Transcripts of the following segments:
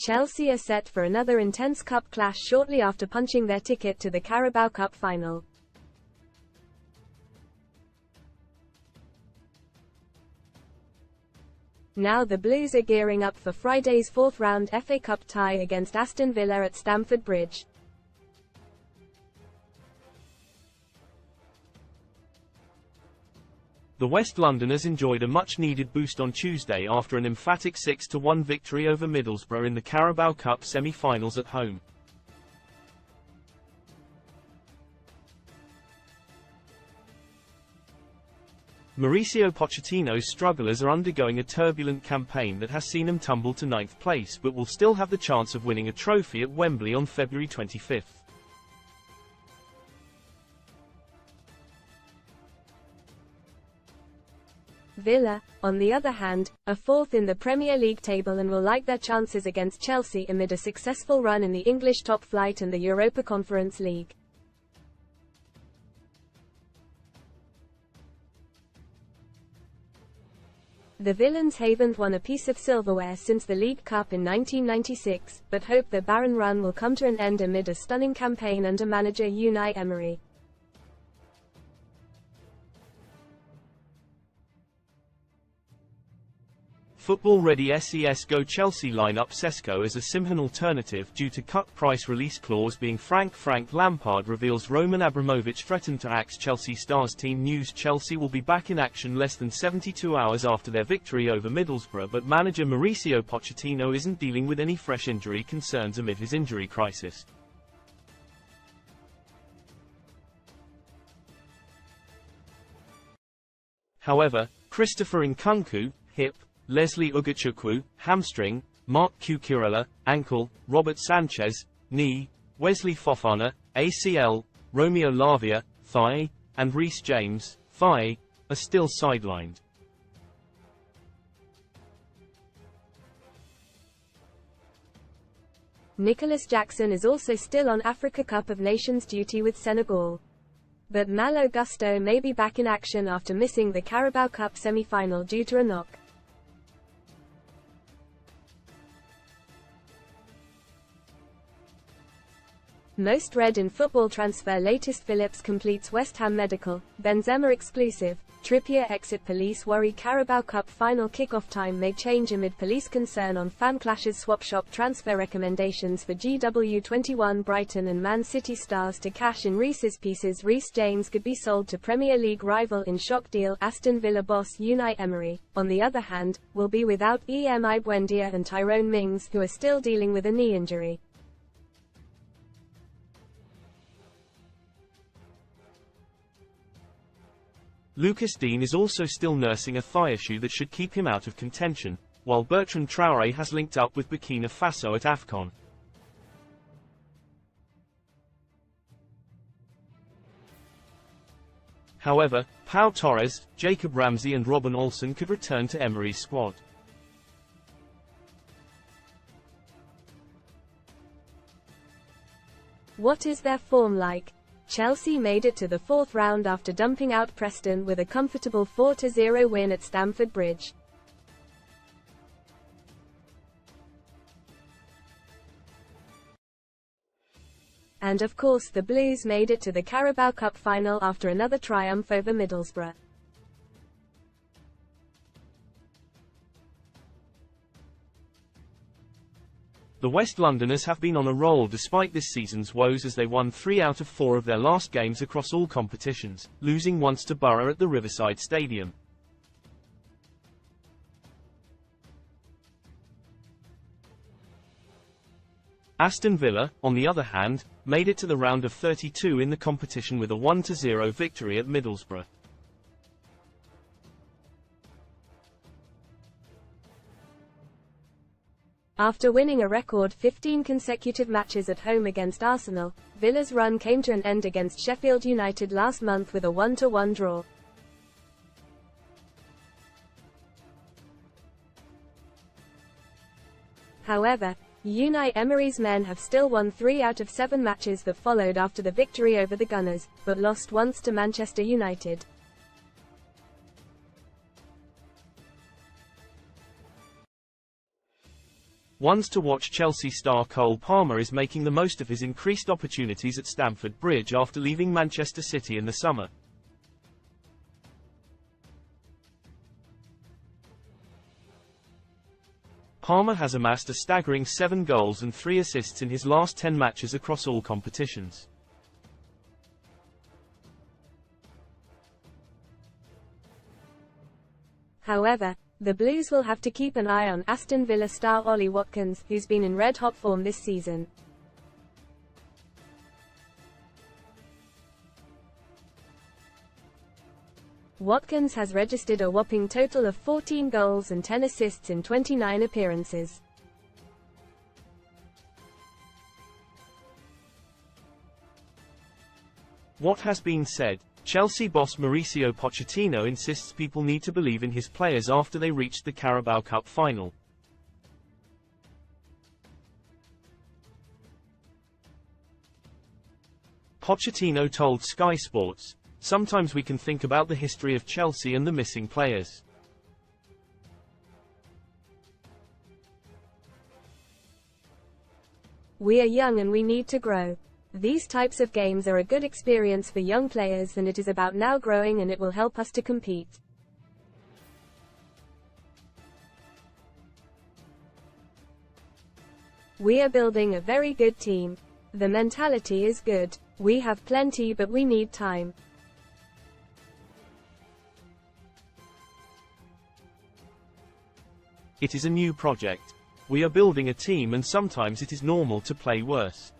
Chelsea are set for another intense cup clash shortly after punching their ticket to the Carabao Cup final. Now the Blues are gearing up for Friday's fourth-round FA Cup tie against Aston Villa at Stamford Bridge. The West Londoners enjoyed a much-needed boost on Tuesday after an emphatic 6-1 victory over Middlesbrough in the Carabao Cup semi-finals at home. Mauricio Pochettino's strugglers are undergoing a turbulent campaign that has seen them tumble to 9th place but will still have the chance of winning a trophy at Wembley on February 25. Villa, on the other hand, are fourth in the Premier League table and will like their chances against Chelsea amid a successful run in the English top flight and the Europa Conference League. The Villains haven't won a piece of silverware since the League Cup in 1996, but hope their barren run will come to an end amid a stunning campaign under manager Unai Emery. Football-ready CSGO Chelsea line-up Sesko as a Simhan alternative due to cut price release clause being Frank Lampard reveals Roman Abramovich threatened to axe Chelsea stars. Team news: Chelsea will be back in action less than 72 hours after their victory over Middlesbrough, but manager Mauricio Pochettino isn't dealing with any fresh injury concerns amid his injury crisis. However, Christopher Nkunku, hip, Leslie Ugochukwu, hamstring, Mark Cucurella, ankle, Robert Sanchez, knee, Wesley Fofana, ACL, Romeo Lavia, thigh, and Reece James, thigh, are still sidelined. Nicholas Jackson is also still on Africa Cup of Nations duty with Senegal. But Malo Gusto may be back in action after missing the Carabao Cup semi-final due to a knock. Most read in football transfer latest: Phillips completes West Ham medical, Benzema exclusive, Trippier exit, police worry Carabao Cup final kickoff time may change amid police concern on fan clashes, swap shop transfer recommendations for GW21 Brighton and Man City stars to cash in Reece's pieces. Reece James could be sold to Premier League rival in shock deal. Aston Villa boss Unai Emery, on the other hand, will be without Emery Buendia and Tyrone Mings, who are still dealing with a knee injury. Lucas Dean is also still nursing a thigh issue that should keep him out of contention, while Bertrand Traoré has linked up with Burkina Faso at AFCON. However, Pau Torres, Jacob Ramsey and Robin Olsen could return to Emery's squad. What is their form like? Chelsea made it to the fourth round after dumping out Preston with a comfortable 4-0 win at Stamford Bridge. And of course the Blues made it to the Carabao Cup final after another triumph over Middlesbrough. The West Londoners have been on a roll despite this season's woes as they won 3 out of 4 of their last games across all competitions, losing once to Borough at the Riverside Stadium. Aston Villa, on the other hand, made it to the round of 32 in the competition with a 1-0 victory at Middlesbrough. After winning a record 15 consecutive matches at home against Arsenal, Villa's run came to an end against Sheffield United last month with a 1-1 draw. However, Unai Emery's men have still won 3 out of 7 matches that followed after the victory over the Gunners, but lost once to Manchester United. Ones to watch. Chelsea star Cole Palmer is making the most of his increased opportunities at Stamford Bridge after leaving Manchester City in the summer. Palmer has amassed a staggering 7 goals and 3 assists in his last 10 matches across all competitions. However, the Blues will have to keep an eye on Aston Villa star Ollie Watkins, who's been in red-hot form this season. Watkins has registered a whopping total of 14 goals and 10 assists in 29 appearances. What has been said? Chelsea boss Mauricio Pochettino insists people need to believe in his players after they reached the Carabao Cup final. Pochettino told Sky Sports, "Sometimes we can think about the history of Chelsea and the missing players. We are young and we need to grow. These types of games are a good experience for young players, and it is about now growing, and it will help us to compete. We are building a very good team. The mentality is good. We have plenty, but we need time. It is a new project. We are building a team, and sometimes it is normal to play worse.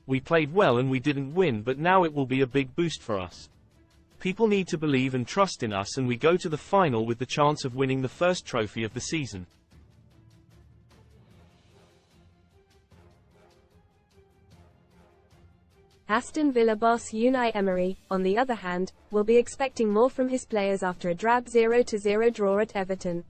We played well and we didn't win, but now it will be a big boost for us. People need to believe and trust in us, and we go to the final with the chance of winning the first trophy of the season." Aston Villa boss Unai Emery, on the other hand, will be expecting more from his players after a drab 0-0 draw at Everton.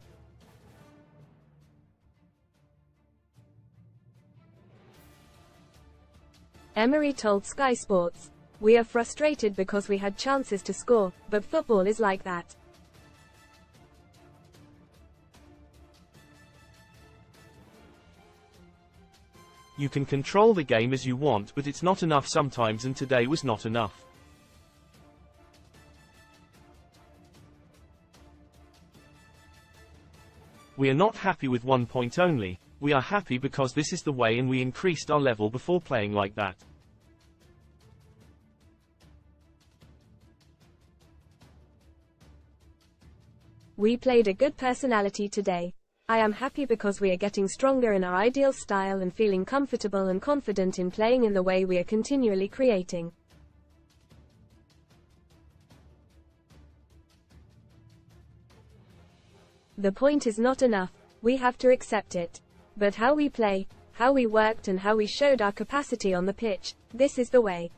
Emery told Sky Sports, "We are frustrated because we had chances to score, but football is like that. You can control the game as you want, but it's not enough sometimes, and today was not enough. We are not happy with 1 point only. We are happy because this is the way, and we increased our level before playing like that. We played a good personality today. I am happy because we are getting stronger in our ideal style and feeling comfortable and confident in playing in the way we are continually creating." The point is not enough. We have to accept it. But how we play, how we worked, and how we showed our capacity on the pitch, this is the way.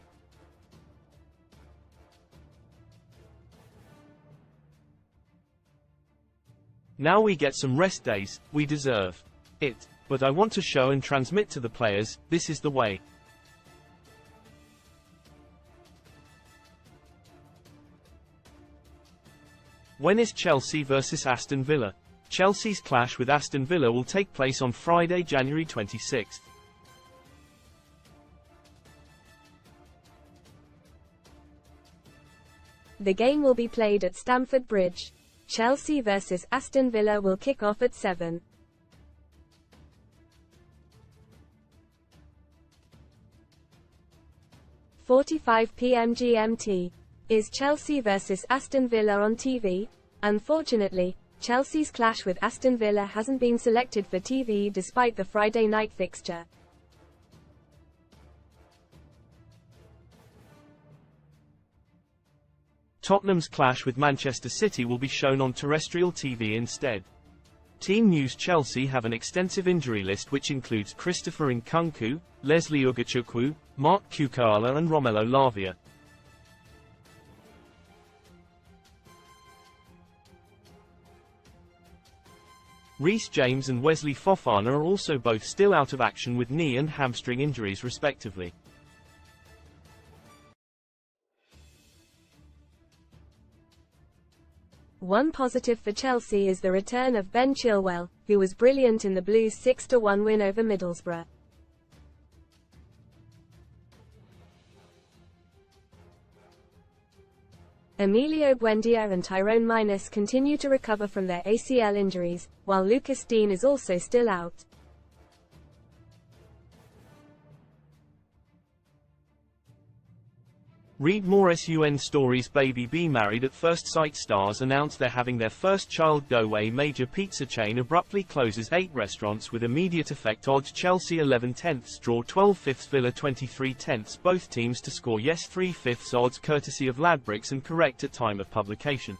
Now we get some rest days, we deserve it. But I want to show and transmit to the players, this is the way. When is Chelsea versus Aston Villa? Chelsea's clash with Aston Villa will take place on Friday, January 26th. The game will be played at Stamford Bridge. Chelsea versus Aston Villa will kick off at 7:45 p.m. GMT. Is Chelsea versus Aston Villa on TV? Unfortunately, Chelsea's clash with Aston Villa hasn't been selected for TV despite the Friday night fixture. Tottenham's clash with Manchester City will be shown on terrestrial TV instead. Team News Chelsea have an extensive injury list which includes Christopher Nkunku, Leslie Ugochukwu, Mark Cucurella and Romelu Lavia. Reece James and Wesley Fofana are also both still out of action with knee and hamstring injuries respectively. One positive for Chelsea is the return of Ben Chilwell, who was brilliant in the Blues' 6-1 win over Middlesbrough. Emilio Buendia and Tyrone Mines continue to recover from their ACL injuries, while Lucas Dean is also still out. Read more SUN stories. Baby B married at first sight. Stars announce they're having their first child. Go away. Major pizza chain abruptly closes 8 restaurants with immediate effect. Odds: Chelsea 11/10, draw 12/5, Villa 23/10, both teams to score yes 3/5. Odds courtesy of Ladbrokes and correct at time of publication.